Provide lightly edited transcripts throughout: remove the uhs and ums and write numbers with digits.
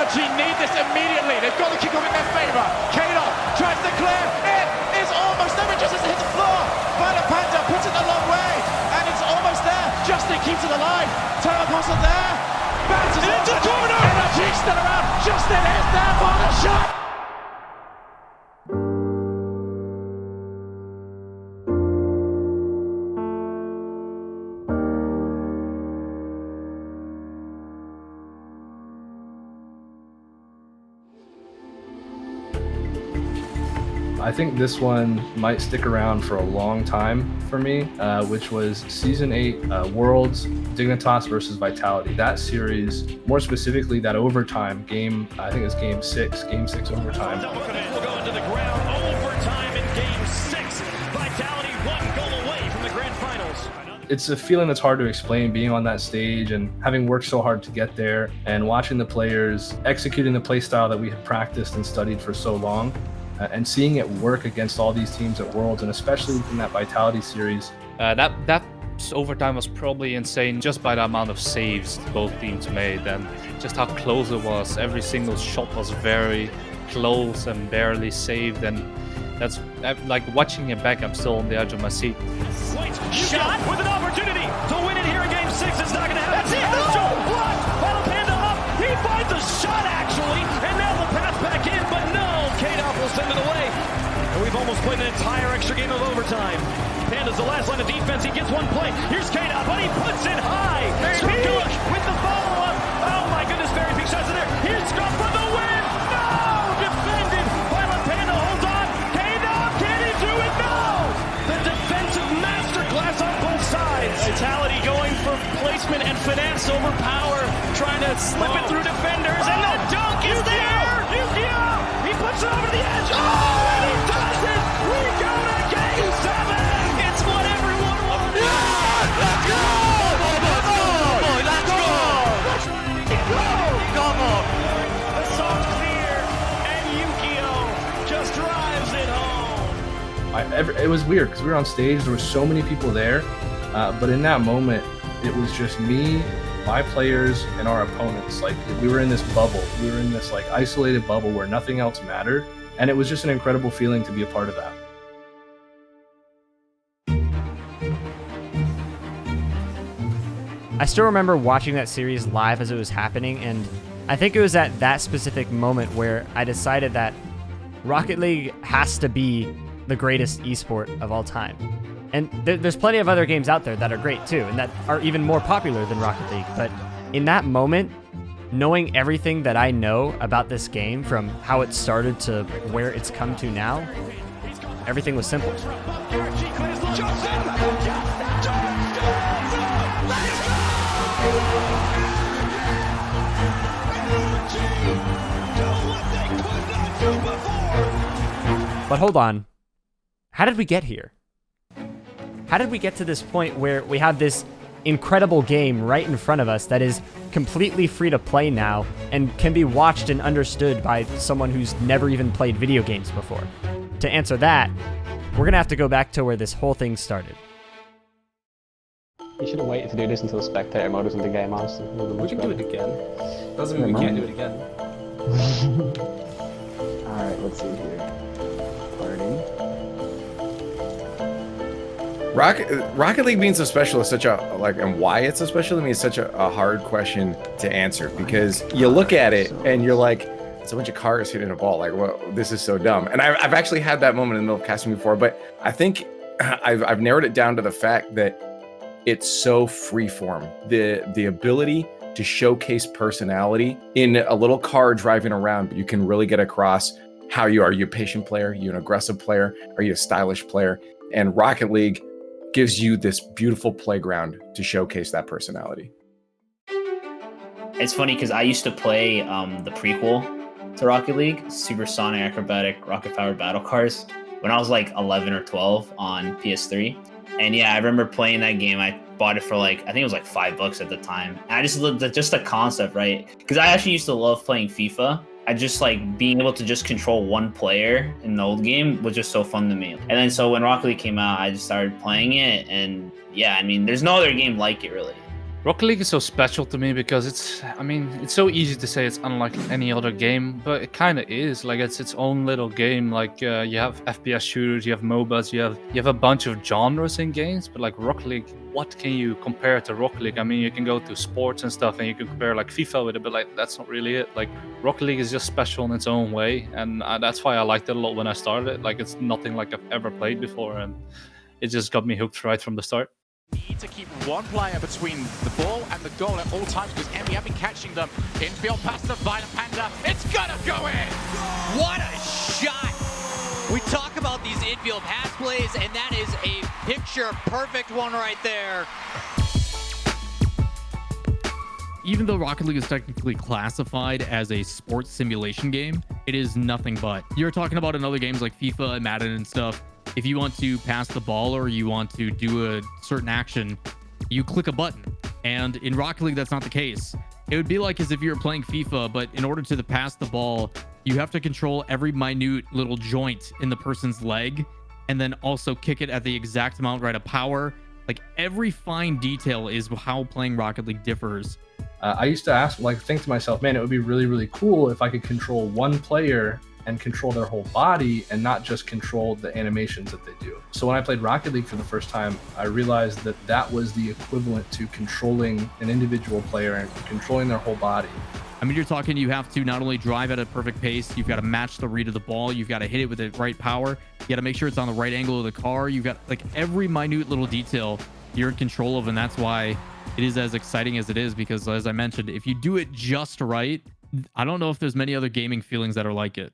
LG need this immediately. They've got the kick off in their favour. Kato tries to clear. It is almost there. It just has hit the floor. Violet Panda puts it the long way. And it's almost there. Justin keeps it alive. Teleporter there. Bounces into the corner. LG still around. Justin is there for the shot. I think this one might stick around for a long time for me, which was Season 8 Worlds, Dignitas versus Vitality. That series, more specifically that overtime game, I think it's Game 6 overtime. Will go into the ground, overtime in Game 6. Vitality 1 goal away from the grand finals. It's a feeling that's hard to explain, being on that stage and having worked so hard to get there and watching the players executing the play style that we had practiced and studied for so long. And seeing it work against all these teams at Worlds, and especially in that Vitality series. That overtime was probably insane just by the amount of saves both teams made and just how close it was. Every single shot was very close and barely saved, and that's like watching it back, I'm still on the edge of my seat. Shot with an opportunity to win it here in Game 6. It's not going to happen. That's it. No! Blocked. Battle Panda up. He finds a shot actually, and now the pass back in, but no. K-Dop will send it away. And we've almost played an entire extra game of overtime. Panda's the last line of defense. He gets one play. Here's K-Dop, but he puts it high. Peak with the follow-up. Oh my goodness, very big shots in there. Here's Scott for the win. No! Defended. Violet Panda holds on. K-Dop, can he do it? No! The defensive masterclass on both sides. Vitality going for placement and finesse over power. Trying to slip it through defenders. And the dunk is there. Yu-Gi-Oh! He puts it over the edge. Oh, and he does it! We go to Game 7! It's what everyone wanted! Yeah! Let's go! Let's go! Come on! The song's clear, and Yu-Gi-Oh! just drives it home. It was weird because we were on stage. There were so many people there, but in that moment, it was just me, my players, and our opponents. Like, we were in this bubble. We were in this like isolated bubble where nothing else mattered, and it was just an incredible feeling to be a part of that. I still remember watching that series live as it was happening, and I think it was at that specific moment where I decided that Rocket League has to be the greatest esport of all time. And there's plenty of other games out there that are great too, and that are even more popular than Rocket League. But in that moment, knowing everything that I know about this game, from how it started to where it's come to now, everything was simple. But hold on, how did we get here? How did we get to this point where we have this incredible game right in front of us that is completely free to play now and can be watched and understood by someone who's never even played video games before? To answer that, we're gonna have to go back to where this whole thing started. You should have waited to do this until spectator mode was in the game, honestly. We can do it again. Doesn't mean we can't do it again. Alright, let's see here. Party. Rocket League being so special is such a, like, and why it's so special to me is such a hard question to answer, because you look at it and you're like, it's a bunch of cars hitting a ball. Like, well, this is so dumb. And I've actually had that moment in the middle of casting before, but I think I've narrowed it down to the fact that it's so freeform. The ability to showcase personality in a little car driving around, but you can really get across how you are. Are you a patient player? Are you an aggressive player? Are you a stylish player? And Rocket League gives you this beautiful playground to showcase that personality. It's funny because I used to play the prequel to Rocket League, Supersonic Acrobatic Rocket Powered Battle Cars, when I was like 11 or 12 on PS3. And yeah, I remember playing that game. I bought it for like, I think it was like $5 at the time. And I just loved just the concept, right? Because I actually used to love playing FIFA. I just like being able to just control one player in the old game was just so fun to me. And then so when Rocket League came out, I just started playing it. And yeah, I mean, there's no other game like it really. Rocket League is so special to me because it's so easy to say it's unlike any other game, but it kind of is. Like, it's its own little game. Like, you have FPS shooters, you have MOBAs, you have a bunch of genres in games, but like Rocket League, what can you compare to Rocket League? I mean, you can go to sports and stuff, and you can compare like FIFA with it, but like that's not really it. Like, Rocket League is just special in its own way, and that's why I liked it a lot when I started it. Like, it's nothing like I've ever played before, and it just got me hooked right from the start. Need to keep one player between the ball and the goal at all times because Emmy have been catching them. Infield pass to Violent Panda. It's gonna go in! What a shot! We talk about these infield pass plays, and that is a picture-perfect one right there. Even though Rocket League is technically classified as a sports simulation game, it is nothing but. You're talking about in other games like FIFA and Madden and stuff. If you want to pass the ball or you want to do a certain action, you click a button. And in Rocket League, that's not the case. It would be like as if you were playing FIFA, but in order to pass the ball, you have to control every minute little joint in the person's leg and then also kick it at the exact amount right of power. Like, every fine detail is how playing Rocket League differs. I used to think to myself, man, it would be really, really cool if I could control one player and control their whole body and not just control the animations that they do. So when I played Rocket League for the first time, I realized that that was the equivalent to controlling an individual player and controlling their whole body. I mean, you're talking, you have to not only drive at a perfect pace, you've got to match the read of the ball, you've got to hit it with the right power, you got to make sure it's on the right angle of the car, you've got like every minute little detail you're in control of, and that's why it is as exciting as it is, because as I mentioned, if you do it just right, I don't know if there's many other gaming feelings that are like it.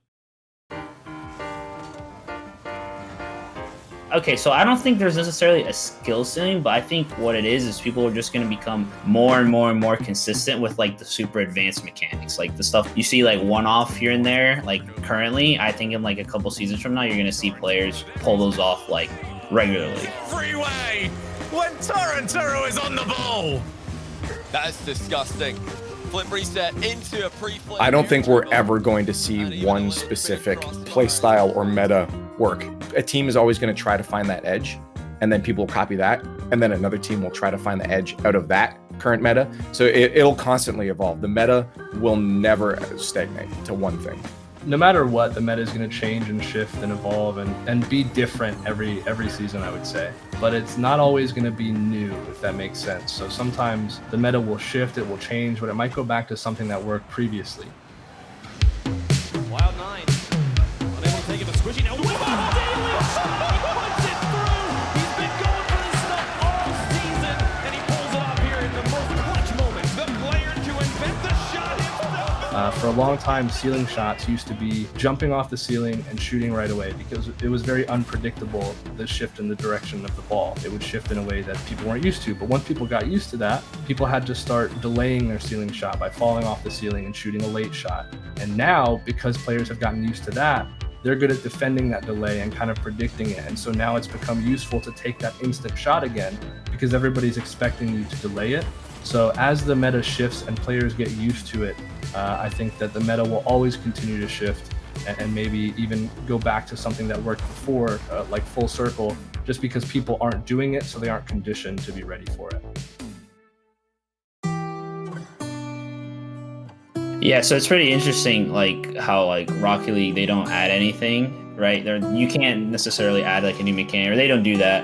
Okay, so I don't think there's necessarily a skill ceiling, but I think what it is people are just going to become more and more and more consistent with like the super advanced mechanics, like the stuff you see like one-off here and there. Like currently, I think in like a couple seasons from now, you're going to see players pull those off like regularly. Freeway when Tarantaro is on the ball. That is disgusting. Flip reset into a pre-flip. I don't think we're ever going to see one specific play style or meta work. A team is always going to try to find that edge, and then people will copy that, and then another team will try to find the edge out of that current meta. So it'll constantly evolve. The meta will never stagnate to one thing. No matter what, the meta is going to change and shift and evolve and be different every season, I would say. But it's not always going to be new, if that makes sense. So sometimes the meta will shift, it will change, but it might go back to something that worked previously. Wild 9. Unable to take it, but squishy now. He puts it through. He's been going for this stuff all season, and he pulls it off here in the most clutch moment. The player to invent the shot himself. For a long time, ceiling shots used to be jumping off the ceiling and shooting right away because it was very unpredictable, the shift in the direction of the ball. It would shift in a way that people weren't used to. But once people got used to that, people had to start delaying their ceiling shot by falling off the ceiling and shooting a late shot. And now, because players have gotten used to that, they're good at defending that delay and kind of predicting it. And so now it's become useful to take that instant shot again because everybody's expecting you to delay it. So as the meta shifts and players get used to it, I think that the meta will always continue to shift and maybe even go back to something that worked before, like full circle, just because people aren't doing it, so they aren't conditioned to be ready for it. Yeah, so it's pretty interesting, like how like Rocket League, they don't add anything, right? You can't necessarily add like a new mechanic, or they don't do that.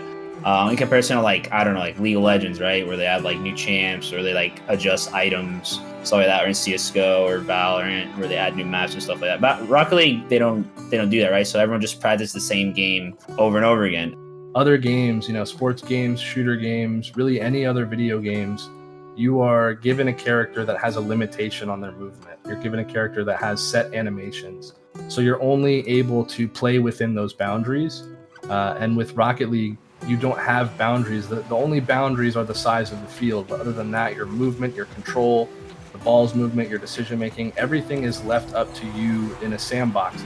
In comparison to like, I don't know, like League of Legends, right? Where they have like new champs, or they like adjust items, stuff like that, or in CSGO or Valorant, where they add new maps and stuff like that. But Rocket League, they don't do that, right? So everyone just practices the same game over and over again. Other games, sports games, shooter games, really any other video games, you are given a character that has a limitation on their movement. You're given a character that has set animations. So you're only able to play within those boundaries. And with Rocket League, you don't have boundaries. The only boundaries are the size of the field. But other than that, your movement, your control, the ball's movement, your decision-making, everything is left up to you in a sandbox.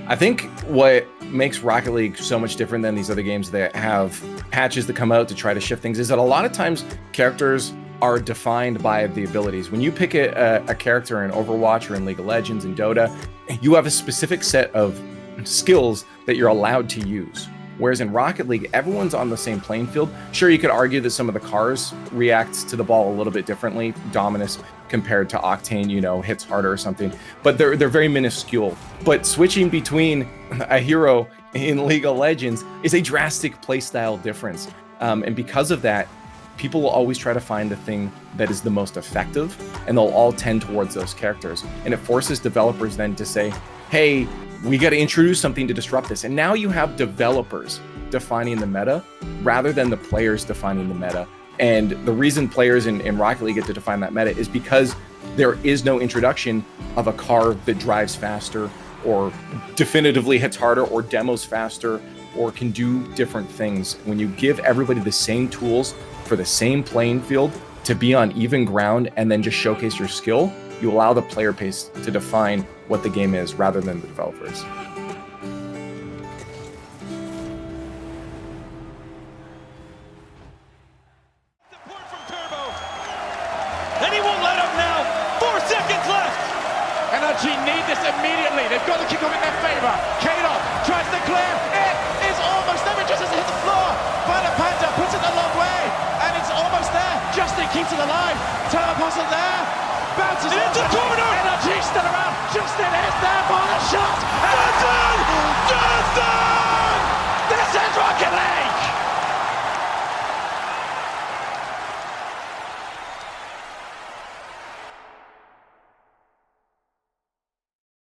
I think what makes Rocket League so much different than these other games that have patches that come out to try to shift things is that a lot of times characters are defined by the abilities. When you pick a character in Overwatch or in League of Legends and Dota, you have a specific set of skills that you're allowed to use. Whereas in Rocket League, everyone's on the same playing field. Sure, you could argue that some of the cars react to the ball a little bit differently. Dominus compared to Octane, you know, hits harder or something, but they're very minuscule. But switching between a hero in League of Legends is a drastic playstyle difference. And because of that, people will always try to find the thing that is the most effective, and they'll all tend towards those characters. And it forces developers then to say, hey, we got to introduce something to disrupt this. And now you have developers defining the meta rather than the players defining the meta. And the reason players in Rocket League get to define that meta is because there is no introduction of a car that drives faster or definitively hits harder or demos faster or can do different things. When you give everybody the same tools for the same playing field to be on even ground and then just showcase your skill, you allow the player base to define what the game is rather than the developers. And he won't let up now. 4 seconds left. NRG need this immediately. They've got the kick off in their favor. Kato tries to clear. It is almost there. It just has hit the floor. Violet Panda puts it a long way. And it's almost there. Justin keeps it alive. Telepostle there. Bounces into the corner. NRG still around. Justin is there for the shot. And it's in!